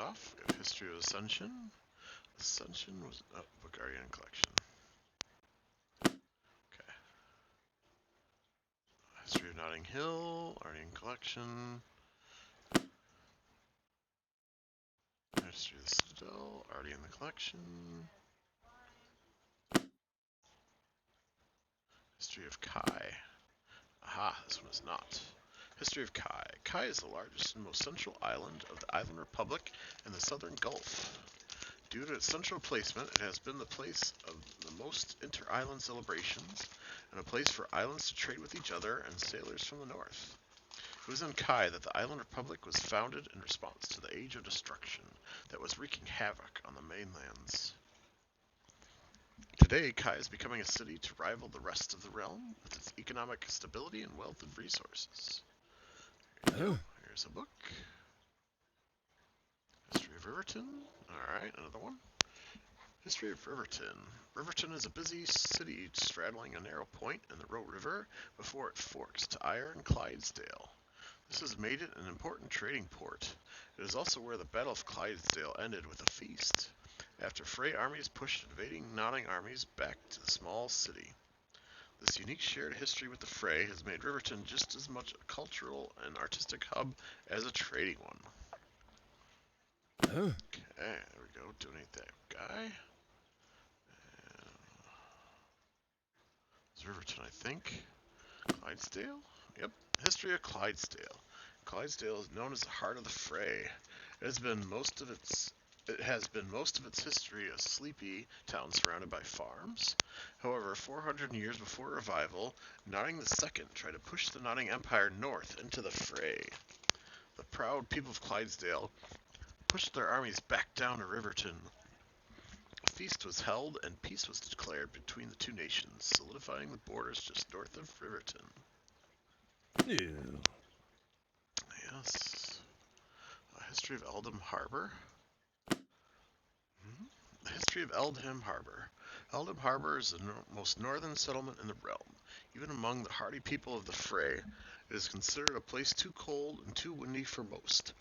off. We have History of Ascension. Ascension was Book Guardian Collection. Okay. History of Notting Hill, Guardian Collection. History of the Citadel, already in the collection. History of Kai. Aha, this one is not. History of Kai. Kai is the largest and most central island of the Island Republic in the Southern Gulf. Due to its central placement, it has been the place of the most inter-island celebrations, and a place for islands to trade with each other and sailors from the north. It was in Kai that the Island Republic was founded in response to the Age of Destruction that was wreaking havoc on the mainlands. Today, Kai is becoming a city to rival the rest of the realm with its economic stability and wealth of resources. Here's a book. History of Riverton. Alright, another one. History of Riverton. Riverton is a busy city straddling a narrow point in the Roe River before it forks to Ayr and Clydesdale. This has made it an important trading port. It is also where the Battle of Clydesdale ended with a feast, after Frey armies pushed invading Notting armies back to the small city. This unique shared history with the Frey has made Riverton just as much a cultural and artistic hub as a trading one. Okay, there we go. Donate that guy. It's Riverton, I think. Clydesdale? Yep. History of Clydesdale. Clydesdale is known as the heart of the Frey. It has been most of its history a sleepy town surrounded by farms. However, 400 years before revival, Notting II tried to push the Notting Empire north into the fray. The proud people of Clydesdale pushed their armies back down to Riverton. A feast was held and peace was declared between the two nations, solidifying the borders just north of Riverton. Ew. Yes. History of Eldham Harbor. The history of Eldham Harbor. Eldham Harbor is the most northern settlement in the realm. Even among the hardy people of the Frey, it is considered a place too cold and too windy for most.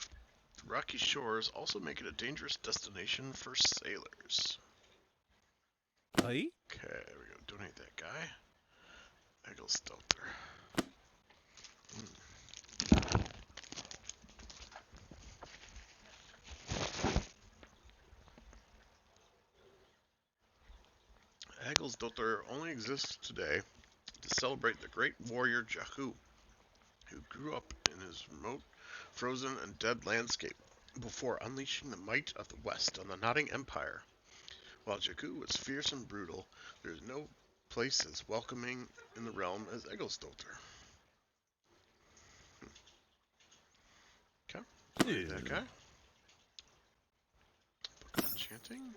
The rocky shores also make it a dangerous destination for sailors. Aye? Okay, there we go. Donate that guy. Egglestelter. Egglestelter only exists today to celebrate the great warrior Jahu, who grew up in his remote, frozen, and dead landscape before unleashing the might of the West on the Notting Empire. While Jahu was fierce and brutal, there is no place as welcoming in the realm as Egglestelter. Okay, Ew. that guy. Book of Enchanting.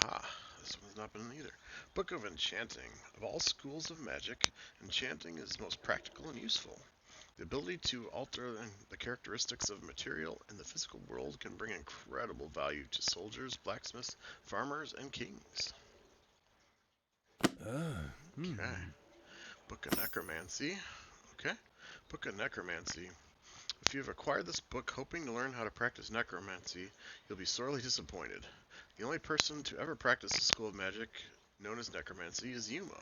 Ah, this one's not been either. Book of Enchanting. Of all schools of magic, enchanting is most practical and useful. The ability to alter the characteristics of material in the physical world can bring incredible value to soldiers, blacksmiths, farmers, and kings. Okay. Book of Necromancy. Okay. Book of Necromancy. If you have acquired this book hoping to learn how to practice necromancy, you'll be sorely disappointed. The only person to ever practice the school of magic known as necromancy is Yuma.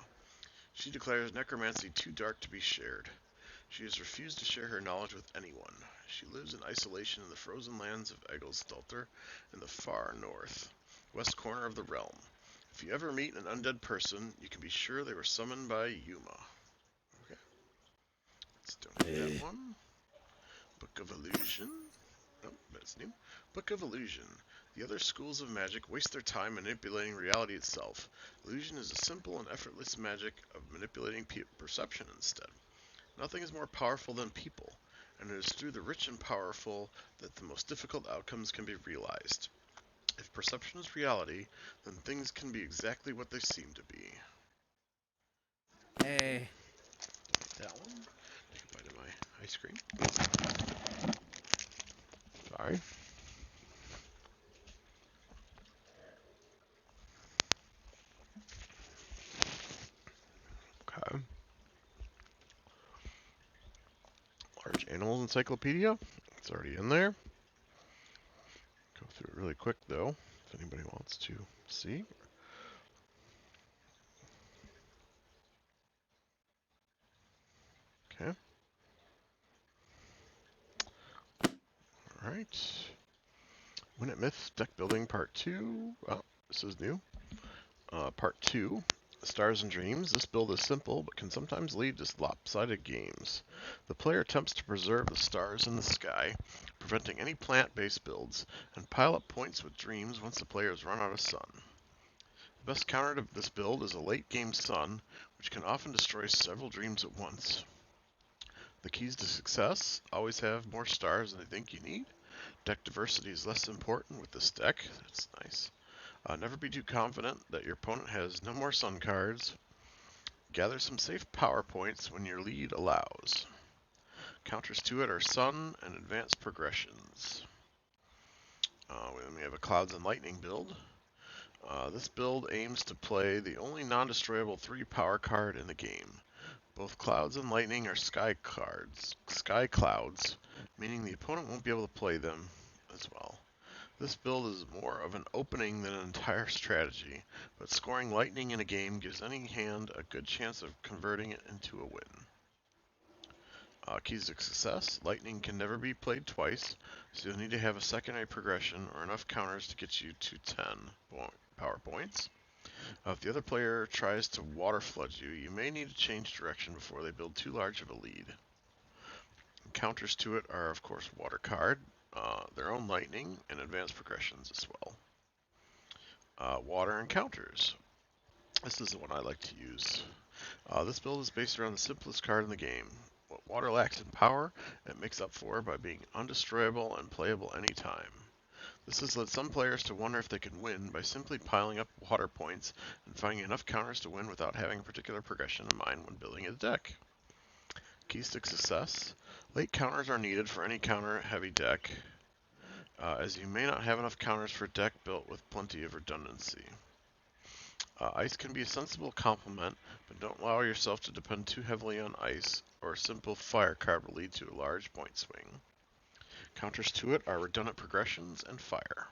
She declares necromancy too dark to be shared. She has refused to share her knowledge with anyone. She lives in isolation in the frozen lands of Egglestelter in the far north, west corner of the realm. If you ever meet an undead person, you can be sure they were summoned by Yuma. Okay. Let's donate that one. Book of Illusion. Oh, that's new. Book of Illusion. The other schools of magic waste their time manipulating reality itself. Illusion is a simple and effortless magic of manipulating perception instead. Nothing is more powerful than people, and it is through the rich and powerful that the most difficult outcomes can be realized. If perception is reality, then things can be exactly what they seem to be. Hey. That one. Take a bite of my ice cream. Sorry. Okay. Large Animals Encyclopedia. It's already in there. Go through it really quick though, if anybody wants to see. Okay. All right. Win at Myth Deck Building Part 2. Oh, this is new. Part 2. Stars and Dreams. This build is simple, but can sometimes lead to lopsided games. The player attempts to preserve the stars in the sky, preventing any plant-based builds, and pile up points with dreams once the players run out of sun. The best counter to this build is a late-game sun, which can often destroy several dreams at once. The keys to success: always have more stars than you think you need. Deck diversity is less important with this deck. That's nice. Never be too confident that your opponent has no more sun cards. Gather some safe power points when your lead allows. Counters to it are sun and advanced progressions. We have a Clouds and Lightning build. This build aims to play the only non-destroyable 3 power card in the game. Both Clouds and Lightning are sky clouds, meaning the opponent won't be able to play them as well. This build is more of an opening than an entire strategy, but scoring Lightning in a game gives any hand a good chance of converting it into a win. Keys to success: Lightning can never be played twice, so you'll need to have a secondary progression or enough counters to get you to 10 power points. If the other player tries to water flood you, you may need to change direction before they build too large of a lead. Counters to it are, of course, Water card, their own Lightning, and advanced progressions as well. Water encounters. This is the one I like to use. This build is based around the simplest card in the game. What Water lacks in power, it makes up for by being undestroyable and playable anytime. This has led some players to wonder if they can win by simply piling up water points and finding enough counters to win without having a particular progression in mind when building a deck. Keys to success: late counters are needed for any counter-heavy deck, as you may not have enough counters for a deck built with plenty of redundancy. Ice can be a sensible complement, but don't allow yourself to depend too heavily on ice, or a simple fire card will lead to a large point swing. Counters to it are redundant progressions and fire.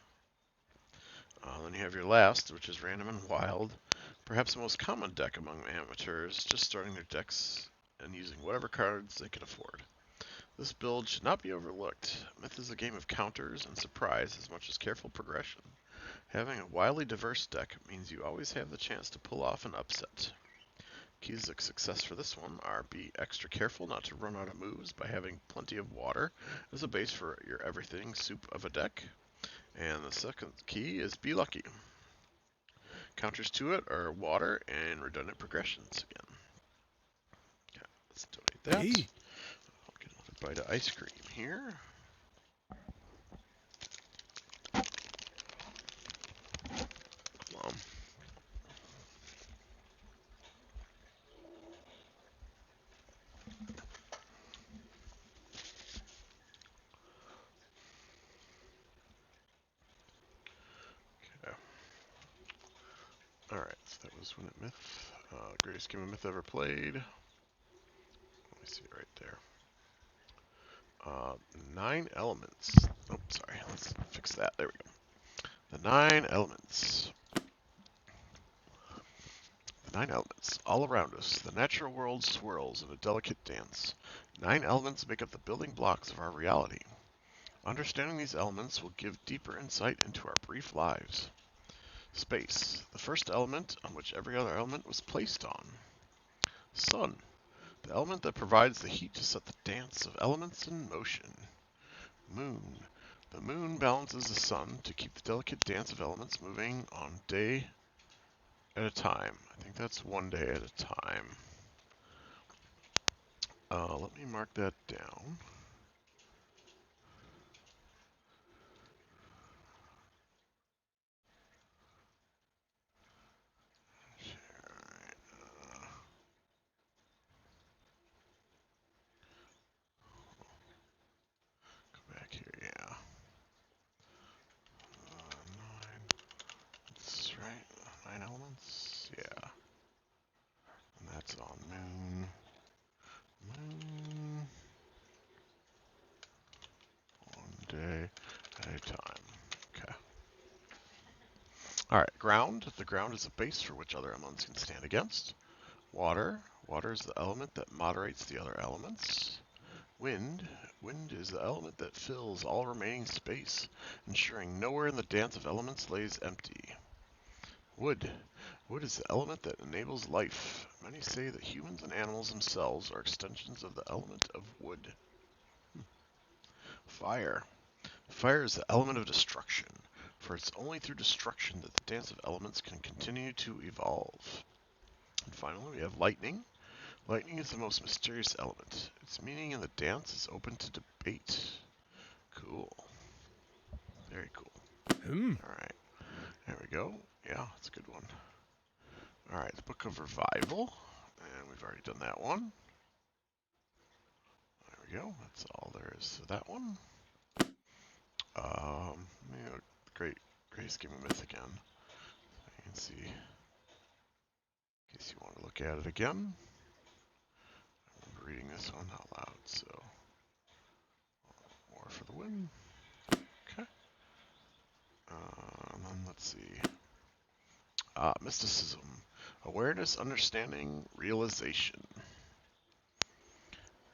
Then you have your last, which is Random and Wild, perhaps the most common deck among amateurs just starting their decks and using whatever cards they can afford. This build should not be overlooked. Myth is a game of counters and surprise as much as careful progression. Having a wildly diverse deck means you always have the chance to pull off an upset. Keys to success for this one are: be extra careful not to run out of moves by having plenty of water as a base for your everything soup of a deck. And the second key is be lucky. Counters to it are water and redundant progressions again. Okay, let's donate that. Hey. I'll get another bite of ice cream here. Come on. Okay. Alright, so that was Win at Myth. Greatest game of Myth ever played. Let me see it right there. 9 elements. Oh, sorry. Let's fix that. There we go. The 9 elements. The 9 elements. All around us, the natural world swirls in a delicate dance. 9 elements make up the building blocks of our reality. Understanding these elements will give deeper insight into our brief lives. Space, the first element on which every other element was placed on. Sun, the element that provides the heat to set the dance of elements in motion. Moon, the moon balances the sun to keep the delicate dance of elements moving on day at a time. I think that's one day at a time. Let me mark that down. Go back here, yeah. 9. That's right. 9 elements, yeah. And that's on moon. Moon. One day at a time. Okay. Alright, ground. The ground is a base for which other elements can stand against. Water. Water is the element that moderates the other elements. Wind. Wind is the element that fills all remaining space, ensuring nowhere in the dance of elements lays empty. Wood. Wood is the element that enables life. Many say that humans and animals themselves are extensions of the element of wood. Fire. Fire is the element of destruction, for it's only through destruction that the dance of elements can continue to evolve. And finally, we have lightning. Lightning is the most mysterious element. Its meaning in the dance is open to debate. Cool. Very cool. Alright. There we go. Yeah, that's a good one. Alright, the Book of Revival. And we've already done that one. There we go. That's all there is to that one. Great Scheme of Myth again. You can see, in case you want to look at it again. I remember reading this one out loud, so more for the win. Okay. And then let's see. Mysticism. Awareness, understanding, realization.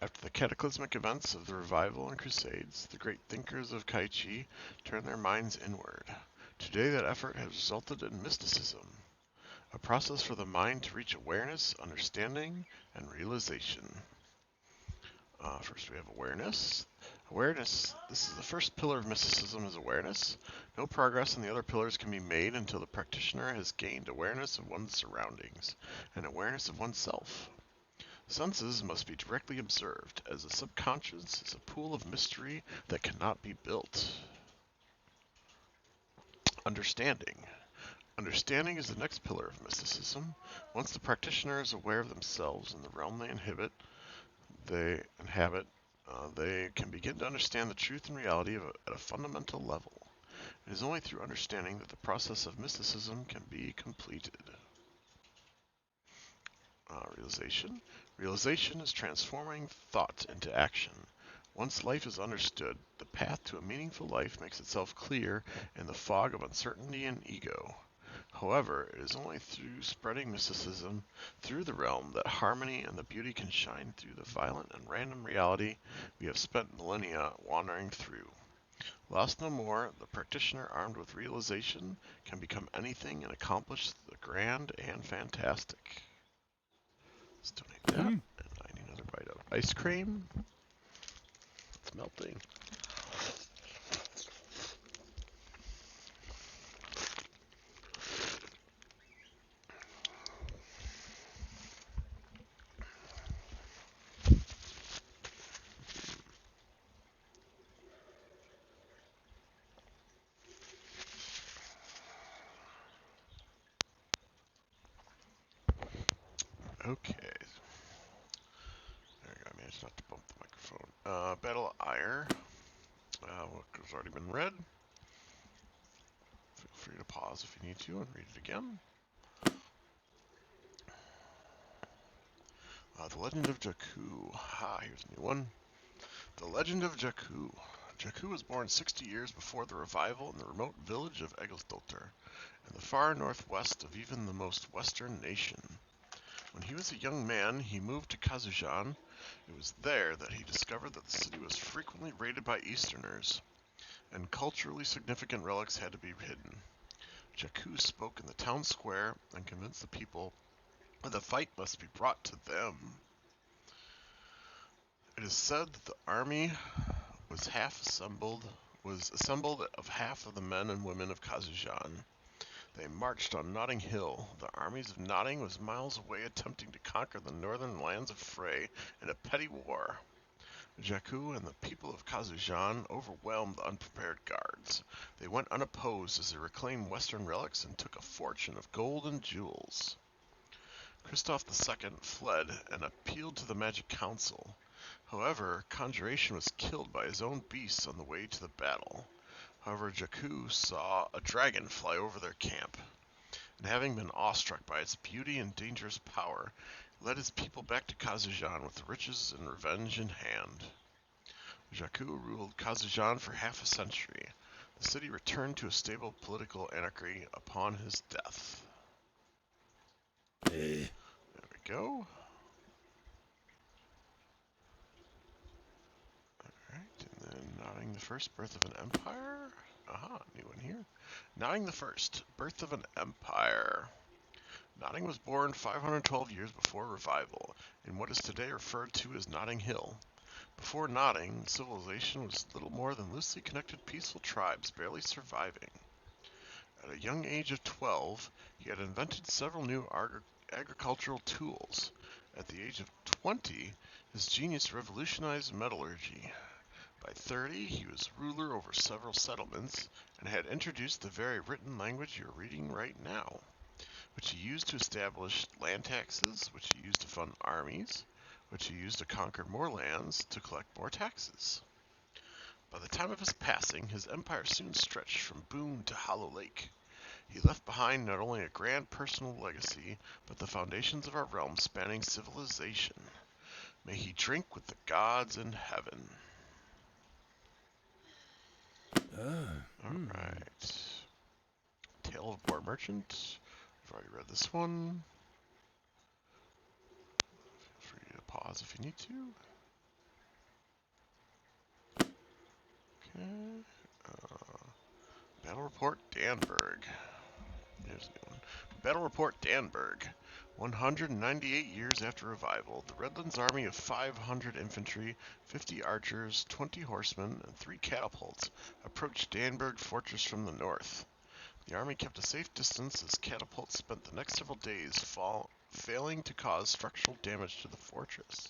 After the cataclysmic events of the Revival and Crusades, the great thinkers of Kaichi turned their minds inward. Today that effort has resulted in mysticism, a process for the mind to reach awareness, understanding, and realization. First we have awareness. Awareness, this is the first pillar of mysticism, is awareness. No progress in the other pillars can be made until the practitioner has gained awareness of one's surroundings and awareness of oneself. Senses must be directly observed, as the subconscious is a pool of mystery that cannot be built. Understanding. Understanding is the next pillar of mysticism. Once the practitioner is aware of themselves and the realm they inhabit, they can begin to understand the truth and reality at a fundamental level. It is only through understanding that the process of mysticism can be completed. Realization. Realization is transforming thought into action. Once life is understood, the path to a meaningful life makes itself clear in the fog of uncertainty and ego. However, it is only through spreading mysticism through the realm that harmony and the beauty can shine through the violent and random reality we have spent millennia wandering through. Lost no more, the practitioner armed with realization can become anything and accomplish the grand and fantastic. Let's donate that. And I need another bite of ice cream. It's melting. Okay. There we go. I managed not to bump the microphone. Battle of Ire. What has already been read. Feel free to pause if you need to and read it again. The Legend of Jakku. Here's a new one. The Legend of Jakku. Jakku was born 60 years before the Revival in the remote village of Egilsdottir, in the far northwest of even the most western nation. When he was a young man, he moved to Kazujan. It was there that he discovered that the city was frequently raided by Easterners, and culturally significant relics had to be hidden. Jakku spoke in the town square and convinced the people that the fight must be brought to them. It is said that the army was assembled of half of the men and women of Kazujan. They marched on Notting Hill. The armies of Notting was miles away, attempting to conquer the northern lands of Frey in a petty war. Jakku and the people of Kazujan overwhelmed the unprepared guards. They went unopposed as they reclaimed western relics and took a fortune of gold and jewels. Christoph II fled and appealed to the Magic Council. However, Conjuration was killed by his own beasts on the way to the battle. However, Jakku saw a dragon fly over their camp, and having been awestruck by its beauty and dangerous power, led his people back to Kazujan with riches and revenge in hand. Jakku ruled Kazujan for half a century. The city returned to a stable political anarchy upon his death. Eh. There we go. Alright, and then Notting the First, Birth of an Empire. Aha, new one here. Notting the First, Birth of an Empire. Notting was born 512 years before Revival, in what is today referred to as Notting Hill. Before Notting, civilization was little more than loosely connected peaceful tribes barely surviving. At a young age of 12, he had invented several new agricultural tools. At the age of 20, his genius revolutionized metallurgy. By 30, he was ruler over several settlements and had introduced the very written language you're reading right now, which he used to establish land taxes, which he used to fund armies, which he used to conquer more lands to collect more taxes. By the time of his passing, his empire soon stretched from Boone to Hollow Lake. He left behind not only a grand personal legacy, but the foundations of our realm spanning civilization. May he drink with the gods in heaven. Alright. Tale of War Merchant. I've already read this one. Feel free to pause if you need to. Okay. Battle Report Danburg. There's a new one. Battle Report Danburg. 198 years after Revival, the Redlands army of 500 infantry, 50 archers, 20 horsemen, and 3 catapults approached Danburg Fortress from the north. The army kept a safe distance as catapults spent the next several days failing to cause structural damage to the fortress.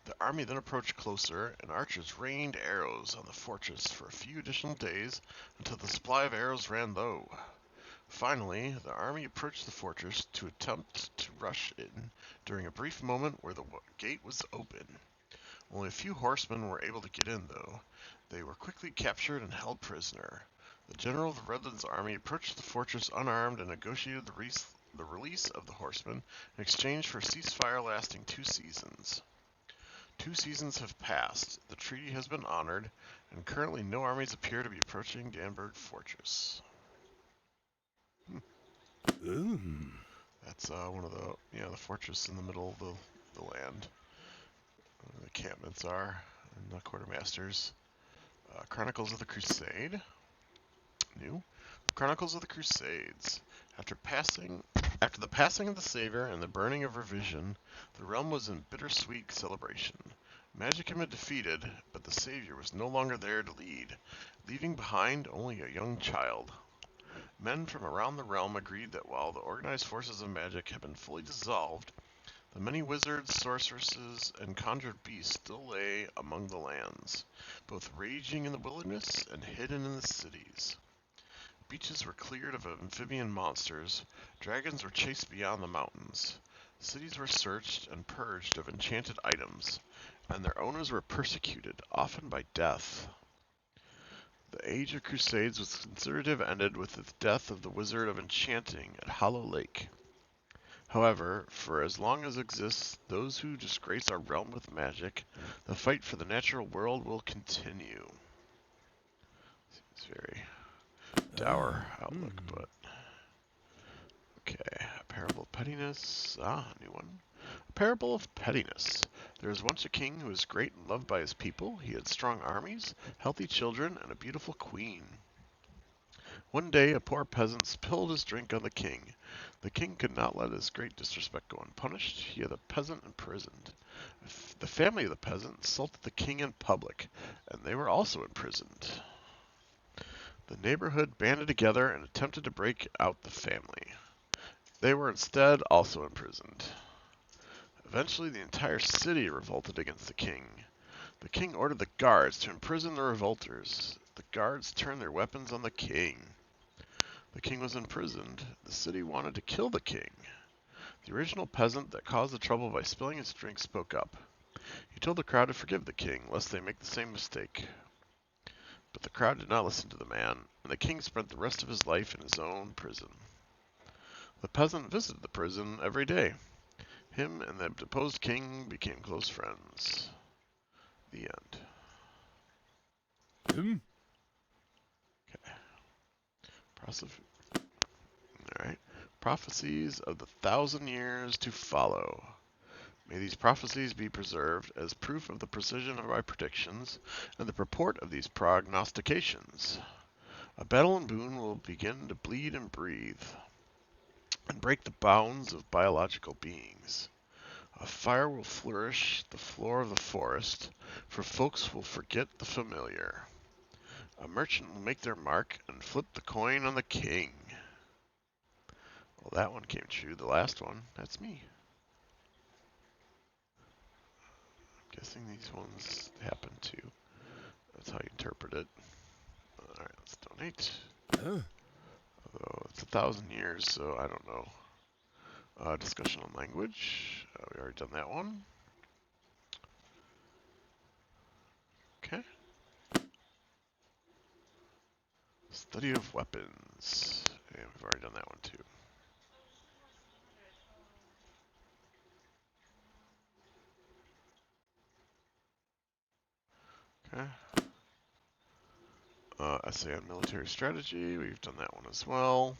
The army then approached closer, and archers rained arrows on the fortress for a few additional days until the supply of arrows ran low. Finally, the army approached the fortress to attempt to rush in during a brief moment where the gate was open. Only a few horsemen were able to get in, though. They were quickly captured and held prisoner. The general of the Redlands army approached the fortress unarmed and negotiated the release of the horsemen in exchange for a ceasefire lasting 2 seasons. 2 seasons have passed, the treaty has been honored, and currently no armies appear to be approaching Danburg Fortress. That's one of the fortress in the middle of the land. The encampments are, and the quartermasters. Chronicles of the Crusade. New. Chronicles of the Crusades. After the passing of the Savior and the burning of Revision, the realm was in bittersweet celebration. Magic had been defeated, but the Savior was no longer there to lead, leaving behind only a young child. Men from around the realm agreed that while the organized forces of magic had been fully dissolved, the many wizards, sorceresses, and conjured beasts still lay among the lands, both raging in the wilderness and hidden in the cities. Beaches were cleared of amphibian monsters, dragons were chased beyond the mountains, cities were searched and purged of enchanted items, and their owners were persecuted, often by death. The Age of Crusades was considered to have ended with the death of the Wizard of Enchanting at Hollow Lake. However, for as long as exists those who disgrace our realm with magic, the fight for the natural world will continue. It's very dour outlook, but okay. A Parable of Pettiness. New one. A Parable of Pettiness. There was once a king who was great and loved by his people. He had strong armies, healthy children, and a beautiful queen. One day, a poor peasant spilled his drink on the king. The king could not let his great disrespect go unpunished. He had the peasant imprisoned. The family of the peasant insulted the king in public, and they were also imprisoned. The neighborhood banded together and attempted to break out the family. They were instead also imprisoned. Eventually, the entire city revolted against the king. The king ordered the guards to imprison the revolters. The guards turned their weapons on the king. The king was imprisoned. The city wanted to kill the king. The original peasant that caused the trouble by spilling his drink spoke up. He told the crowd to forgive the king, lest they make the same mistake. But the crowd did not listen to the man, and the king spent the rest of his life in his own prison. The peasant visited the prison every day. Him and the deposed king became close friends. The end. Okay. Alright. Prophecies of the 1,000 years to follow. May these prophecies be preserved as proof of the precision of my predictions and the purport of these prognostications. A battle in Boone will begin to bleed and breathe, and break the bounds of biological beings. A fire will flourish the floor of the forest, for folks will forget the familiar. A merchant will make their mark and flip the coin on the king. Well, that one came true. The last one, that's me. I'm guessing these ones happen too. That's how you interpret it. Alright, let's donate. Huh? Although it's 1,000 years, so I don't know. Discussion on language. We already done that one. Okay. Study of weapons. Yeah, we've already done that one too. Okay. Essay on military strategy. We've done that one as well.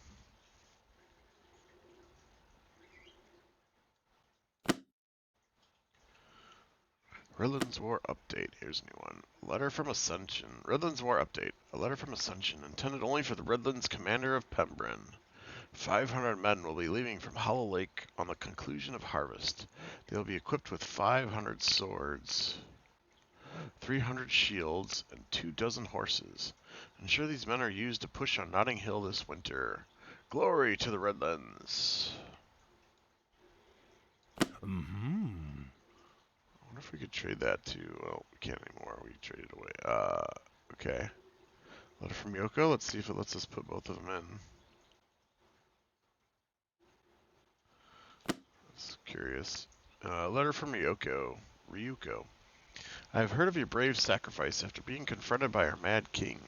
Ridland's War Update. Here's a new one. Letter from Ascension. Ridland's War Update. A letter from Ascension intended only for the Ridlands commander of Pembrin. 500 men will be leaving from Hollow Lake on the conclusion of harvest. They will be equipped with 500 swords, 300 shields, and 24 horses. Ensure these men are used to push on Notting Hill this winter. Glory to the Redlands. Mm-hmm. I wonder if we could trade that to... Well, we can't anymore. We traded away. Okay. Letter from Yoko. Let's see if it lets us put both of them in. That's curious. Letter from Ryuko. I have heard of your brave sacrifice after being confronted by our mad king.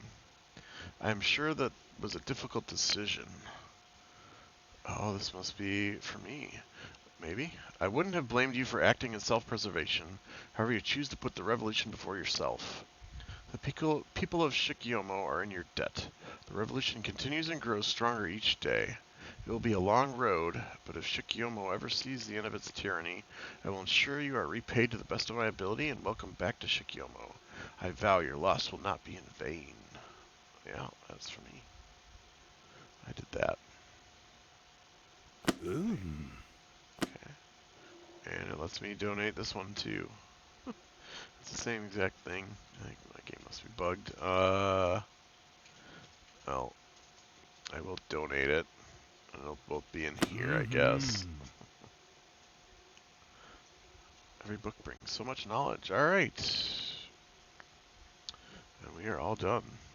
I am sure that was a difficult decision. Oh, this must be for me. Maybe. I wouldn't have blamed you for acting in self-preservation. However, you choose to put the revolution before yourself. The people of Shikiomo are in your debt. The revolution continues and grows stronger each day. It will be a long road, but if Shikiomo ever sees the end of its tyranny, I will ensure you are repaid to the best of my ability and welcome back to Shikiomo. I vow your loss will not be in vain. Yeah, that's for me. I did that. Ooh. Okay. And it lets me donate this one too. It's the same exact thing. I think my game must be bugged. Well, I will donate it. And it'll both be in here, I guess. Every book brings so much knowledge. Alright. And we are all done.